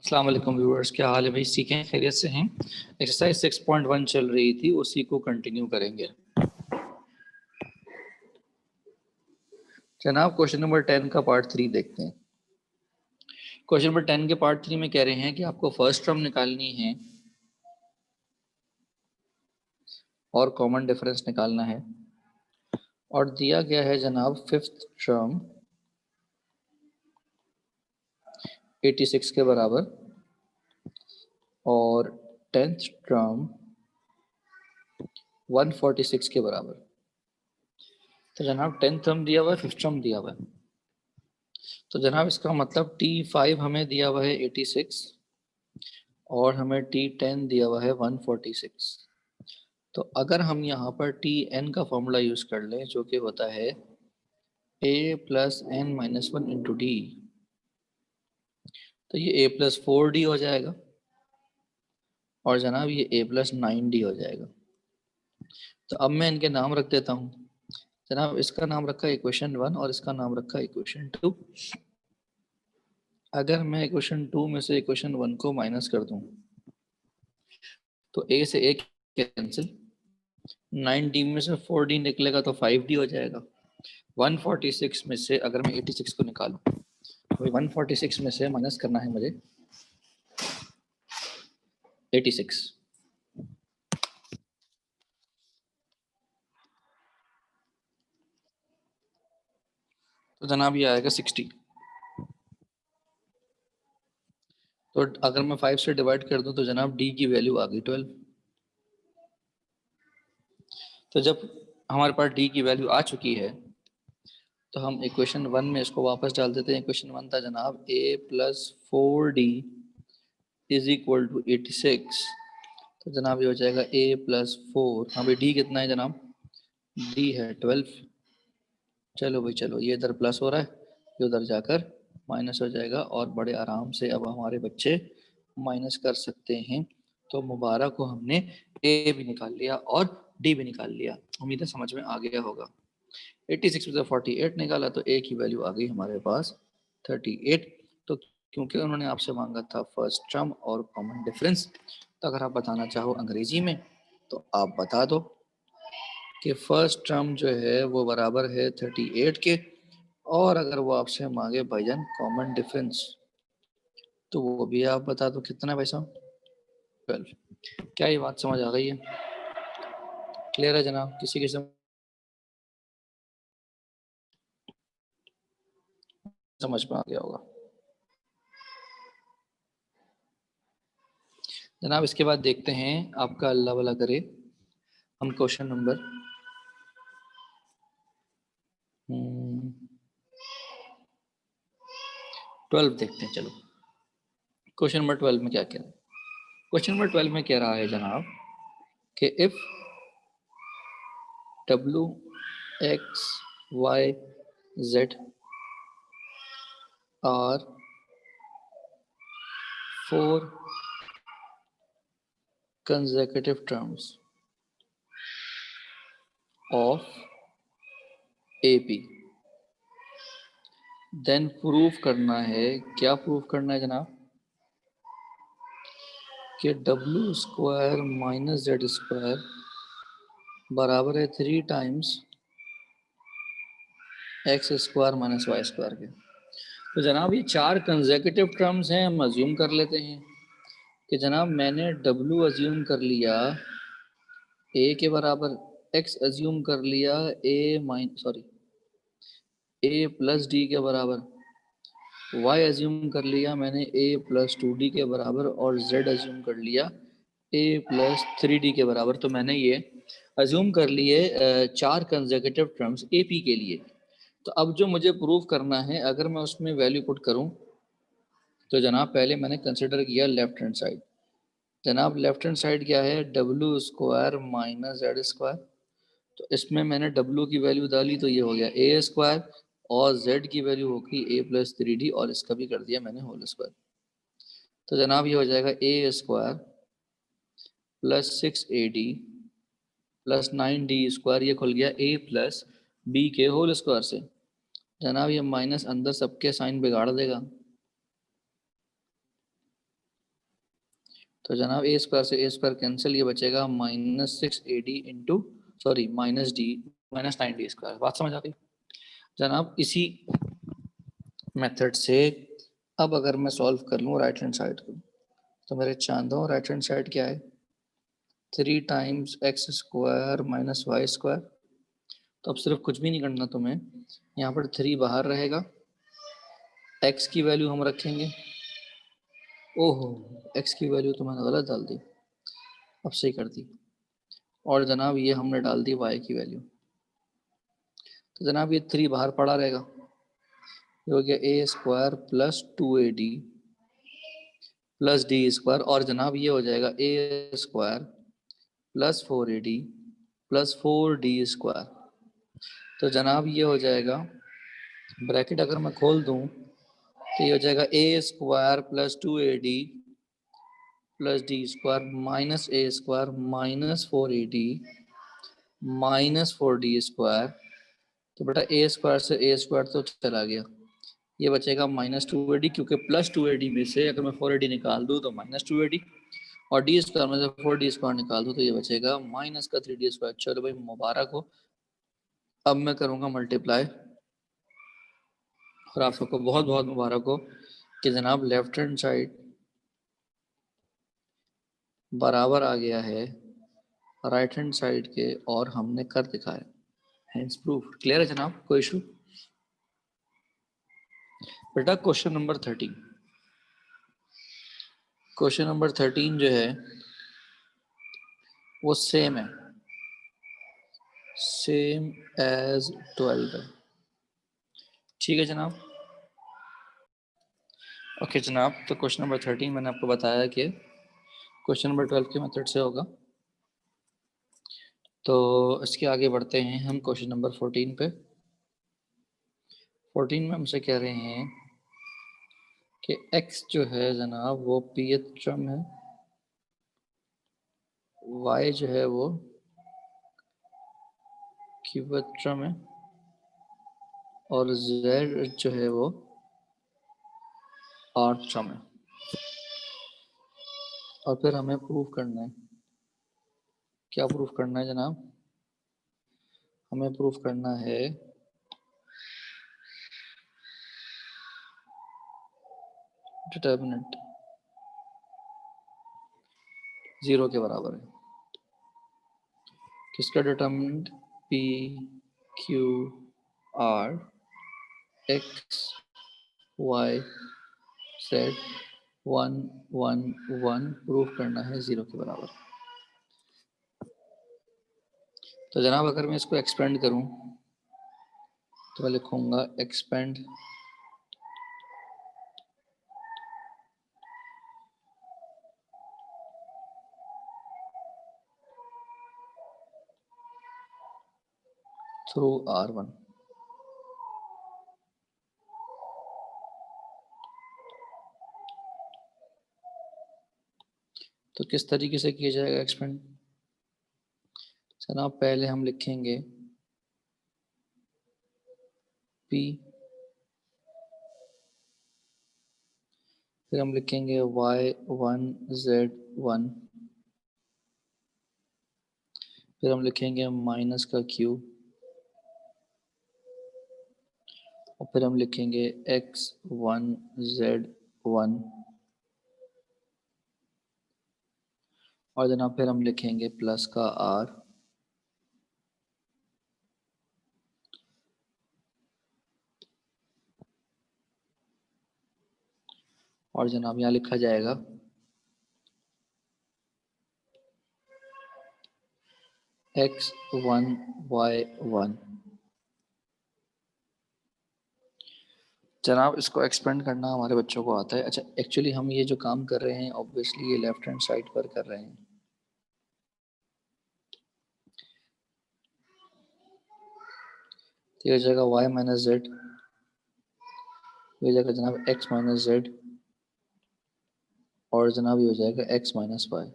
अस्सलाम वालेकुम व्यूअर्स, क्या हाल है भाई? सीखें, खैरियत से हैं? एक्सरसाइज 6.1 चल रही थी, उसी को कंटिन्यू करेंगे जनाब। क्वेश्चन नंबर 10 का पार्ट 3 देखते हैं। क्वेश्चन नंबर 10 के पार्ट 3 में कह रहे हैं कि आपको फर्स्ट टर्म निकालनी है और कॉमन डिफरेंस निकालना है, और दिया गया है जनाब फिफ्थ टर्म 86 के बराबर और 10th टर्म 146 के बराबर। तो जनाब 10th टर्म दिया हुआ है, फिफ्थ टर्म दिया हुआ है, तो जनाब इसका मतलब T5 हमें दिया हुआ है 86 और हमें T10 दिया हुआ है 146। तो अगर हम यहाँ पर Tn का फॉर्मूला यूज कर लें, जो कि होता है a plus n minus one into d, तो ये a प्लस 4d हो जाएगा और जनाब ये a प्लस 9d हो जाएगा। तो अब मैं इनके नाम रख देता हूँ जनाब। इसका नाम रखा इक्वेशन 1 और इसका नाम रखा इक्वेशन 2। अगर मैं इक्वेशन 2 में से इक्वेशन 1 को माइनस कर दूं तो a से a कैंसिल, 9d में से 4d निकलेगा तो 5d हो जाएगा। 146 में से अगर मैं 86 को निकालूं तो 146 में से माइनस करना है मुझे 86, तो जनाब ये आएगा 60। तो अगर मैं 5 से डिवाइड कर दूं तो जनाब d की वैल्यू आ गई 12। तो जब हमारे पास d की वैल्यू आ चुकी है तो हम इक्वेशन 1 में इसको वापस डाल देते हैं। इक्वेशन 1 था जनाब a प्लस 4d इज इक्वल टू 86। तो जनाब ये हो जाएगा a प्लस 4, हाँ भाई d कितना है जनाब? d है 12। चलो भाई चलो, ये इधर प्लस हो रहा है, ये उधर जाकर माइनस हो जाएगा और बड़े आराम से अब हमारे बच्चे माइनस कर सकते हैं। तो मुबारक को हमने a भी निकाल लिया और d भी निकाल लिया। उम्मीद है समझ में आ गया होगा। 86 में से 48 निकाला तो a की वैल्यू आ गई हमारे पास 38। तो क्योंकि उन्होंने आपसे मांगा था फर्स्ट टर्म और कॉमन डिफरेंस, तो अगर आप बताना चाहो अंग्रेजी में तो आप बता दो कि फर्स्ट टर्म जो है वो बराबर है 38 के, और अगर वो आपसे मांगे भाईजान कॉमन डिफरेंस तो वो भी आप बता दो कितना है भाई साहब? 12। क्या ये बात समझ आ गई है? क्लियर है जनाब? किसी की समझ में आ गया होगा जनाब। इसके बाद देखते हैं, आपका अल्लाह भला करे, हम क्वेश्चन नंबर 12 देखते हैं। चलो क्वेश्चन नंबर 12 में क्या कह रहा है? क्वेश्चन नंबर 12 में कह रहा है जनाब कि if w x y z are 4 consecutive terms of AP, then proof करना है। क्या प्रूफ करना है जनाब? कि डब्ल्यू स्क्वायर माइनस जेड स्क्वायर बराबर है 3 times x square minus y square के। तो जनाब ये 4 कंसेक्यूटिव टर्म्स हैं। हम अज्यूम कर लेते हैं कि जनाब मैंने डब्ल्यू अज्यूम कर लिया ए के बराबर, एक्स अज्यूम कर लिया ए प्लस डी के बराबर, y अज्यूम कर लिया मैंने a प्लस 2d के बराबर, और z अज्यूम कर लिया a प्लस 3d के बराबर। तो मैंने ये अज्यूम कर लिए 4 कंसेक्यूटिव टर्म्स AP के लिए। तो अब जो मुझे प्रूव करना है, अगर मैं उसमें वैल्यू पुट करूं तो जनाब पहले मैंने कंसिडर किया लेफ्ट हैंड साइड। जनाब लेफ्ट हैंड साइड क्या है? W square minus z square. तो इसमें मैंने W की वैल्यू डाली तो ये हो गया ए स्क्वायर, और Z की वैल्यू होगी a प्लस 3d, और इसका भी कर दिया मैंने होल स्क्वायर। तो जनाब ये हो जाएगा a square plus 6AD plus 9D square, ये खुल गया a प्लस b के होल स्क्वायर से। जनाब ये माइनस अंदर सबके साइन बिगाड़ देगा, तो जनाब ए स्क्वायर से ए स्क्वायर कैंसिल, ये बचेगा -6AD into sorry -9D square. बात समझ आ गई जनाब? इसी मेथड से अब अगर मैं सॉल्व कर लूँ राइट हैंड साइड को, तो मेरे चांदों राइट हैंड साइड क्या है? 3 times x square minus y square. तो अब सिर्फ कुछ भी नहीं करना तुम्हें, यहाँ पर 3 बाहर रहेगा, एक्स की वैल्यू हम रखेंगे। ओहो, एक्स की वैल्यू तो मैंने गलत डाल दी, अब सही कर दी। और जनाब ये हमने डाल दी वाई की वैल्यू, तो जनाब ये 3 बाहर पड़ा रहेगा, ये हो गया a square plus 2AD plus d square. और जनाब ये हो जाएगा a square plus 4AD plus 4D square. तो जनाब ये हो जाएगा, ब्रैकेट अगर मैं खोल दूं तो ये हो जाएगा a square plus 2AD plus d square minus a square minus 4AD minus 4D square. तो बेटा ए स्क्वायर से ए स्क्वायर तो चला गया, ये बचेगा -2AD, क्योंकि +2AD में से अगर मैं 4AD निकाल दूँ तो -2AD, और डी स्क्वायर में से 4D स्क्वायर निकाल दूँ तो ये बचेगा माइनस का 3D स्क्वायर। चलो भाई मुबारक हो। अब मैं करूँगा मल्टीप्लाई, और आप सबको बहुत बहुत मुबारक हो कि जनाब लेफ्ट हैंड साइड बराबर आ गया है राइट हैंड साइड के, और हमने कर दिखाया। Hands proof. क्लियर है जनाब? कोई इशू? बेटा क्वेश्चन नंबर 13, क्वेश्चन नंबर 13 जो है वो सेम है, सेम एज 12 है। ठीक है जनाब? ओके जनाब, तो क्वेश्चन नंबर 13 मैंने आपको बताया कि क्वेश्चन नंबर 12 के मेथड से होगा। तो इसके आगे बढ़ते हैं हम क्वेश्चन नंबर 14 पे। 14 में हमसे कह रहे हैं कि x जो है जनाब वो pth टर्म है, y जो है वो qth टर्म है, और z जो है वो rth टर्म है। और फिर हमें प्रूफ करना है, क्या प्रूफ करना है जनाब? हमें प्रूफ करना है डिटर्मिनेंट 0 के बराबर है। किसका determinant? p q r x y z 1 1 1 proof करना है 0 के बराबर। तो जनाब अगर मैं इसको एक्सपेंड करूं तो मैं लिखूंगा एक्सपेंड थ्रू R1। तो किस तरीके से किया जाएगा एक्सपेंड? जनाब पहले हम लिखेंगे P, फिर हम लिखेंगे y1 z1, फिर हम लिखेंगे माइनस का q, और फिर हम लिखेंगे x1 z1, और जनाब फिर हम लिखेंगे प्लस का r, और जनाब यहाँ लिखा जाएगा x1 y1। जनाब इसको एक्सपेंड करना हमारे बच्चों को आता है। अच्छा एक्चुअली हम ये जो काम कर रहे हैं ऑब्वियसली ये लेफ्ट हैंड साइड पर कर रहे हैं। तो ये जगह y माइनस जेड, ये जगह जनाब x माइनस जेड, और जनाब ये हो जाएगा x माइनस वाई।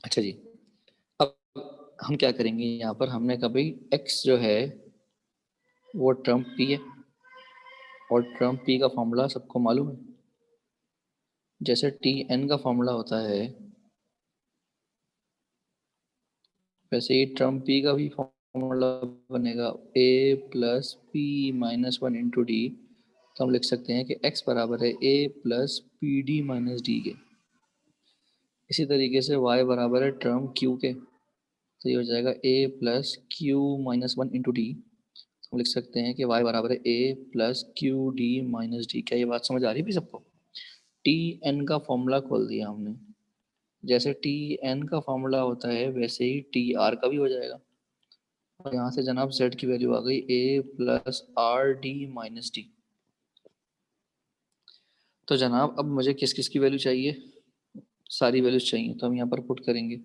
अच्छा जी, अब हम क्या करेंगे, यहाँ पर हमने कहा भाई x जो है वो टर्म p है, और टर्म p का फॉर्मूला सबको मालूम है, जैसे टी एन का फॉर्मूला होता है वैसे ही टर्म पी का भी फॉर्मूला बनेगा a plus P minus one into d. तो हम लिख सकते हैं कि x बराबर है a plus P D minus D के। इसी तरीके से y बराबर है टर्म q के, तो ये हो जाएगा a plus Q minus one into D. हम लिख सकते हैं कि y बराबर है a plus Q D minus D. क्या ये बात समझ आ रही है भी सबको? टी एन का फॉर्मूला खोल दिया हमने, जैसे टी एन का फॉर्मूला होता है वैसे ही टी आर का भी हो जाएगा। और यहाँ से जनाब z की वैल्यू आ गई a plus R D minus D. तो जनाब अब मुझे किस किस की वैल्यू चाहिए? सारी वैल्यूज चाहिए, तो हम यहाँ पर पुट करेंगे।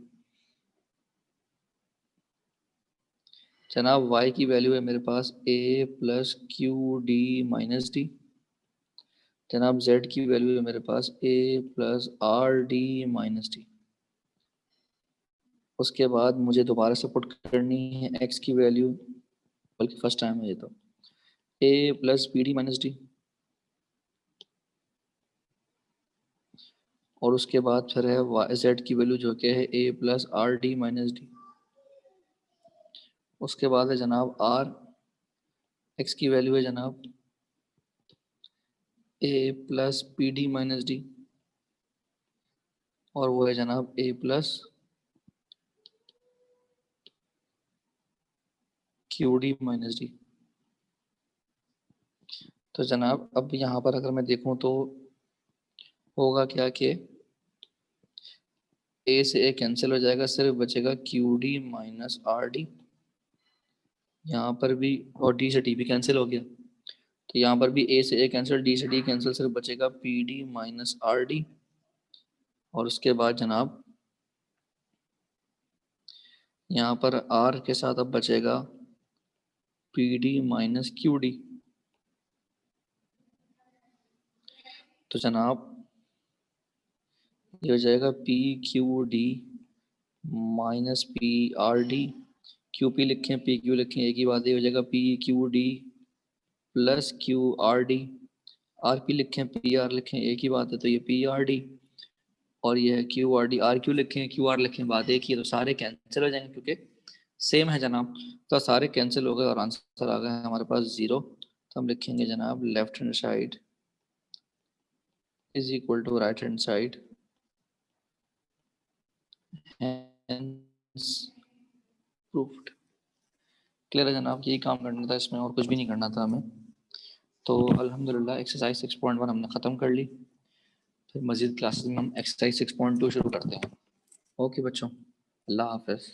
जनाब y की वैल्यू है मेरे पास a plus Q D minus D. जनाब z की वैल्यू है मेरे पास a plus R D minus D. उसके बाद मुझे दोबारा से पुट करनी है x की वैल्यू, बल्कि फर्स्ट टाइम है ये तो, a plus P D minus D. और उसके बाद फिर है z की वैल्यू जो कि है a plus R D minus D. उसके बाद है जनाब r, x की वैल्यू है जनाब a plus P D minus D, और वो है जनाब a plus Q D minus D. तो जनाब अब यहाँ पर अगर मैं देखूँ तो होगा क्या कि a से a कैंसिल हो जाएगा, सिर्फ बचेगा Q D minus R D. यहाँ पर भी, और d से d भी कैंसिल हो गया, तो यहाँ पर भी a से a कैंसिल, d से d कैंसिल, सिर्फ बचेगा P D minus R D. और उसके बाद जनाब यहाँ पर r के साथ अब बचेगा P D minus Q D. तो जनाब ये हो जाएगा P Q D minus P R D. Q P लिखें पी क्यू लिखें एक ही बात है, हो जाएगा P Q D plus Q r d. R P लिखें पी आर लिखें एक ही बात है, तो ये पी आर डी। और ये है q r d, r q लिखें क्यू आर लिखें बात एक ही है, तो सारे कैंसिल हो जाएंगे क्योंकि सेम है जनाब। तो सारे कैंसिल हो गए और आंसर आ गया हमारे पास 0। तो हम लिखेंगे जनाब left hand side is equal to right hand side, hence proved. Clear है जनाब? यही काम करना था इसमें, और कुछ भी नहीं करना था हमें। तो अल्हम्दुलिल्लाह एक्सरसाइज 6.1 हमने ख़त्म कर ली। फिर मज़ीद क्लासेस में हम एक्सरसाइज 6.2 शुरू करते हैं। ओके बच्चों, अल्लाह हाफ़िज़।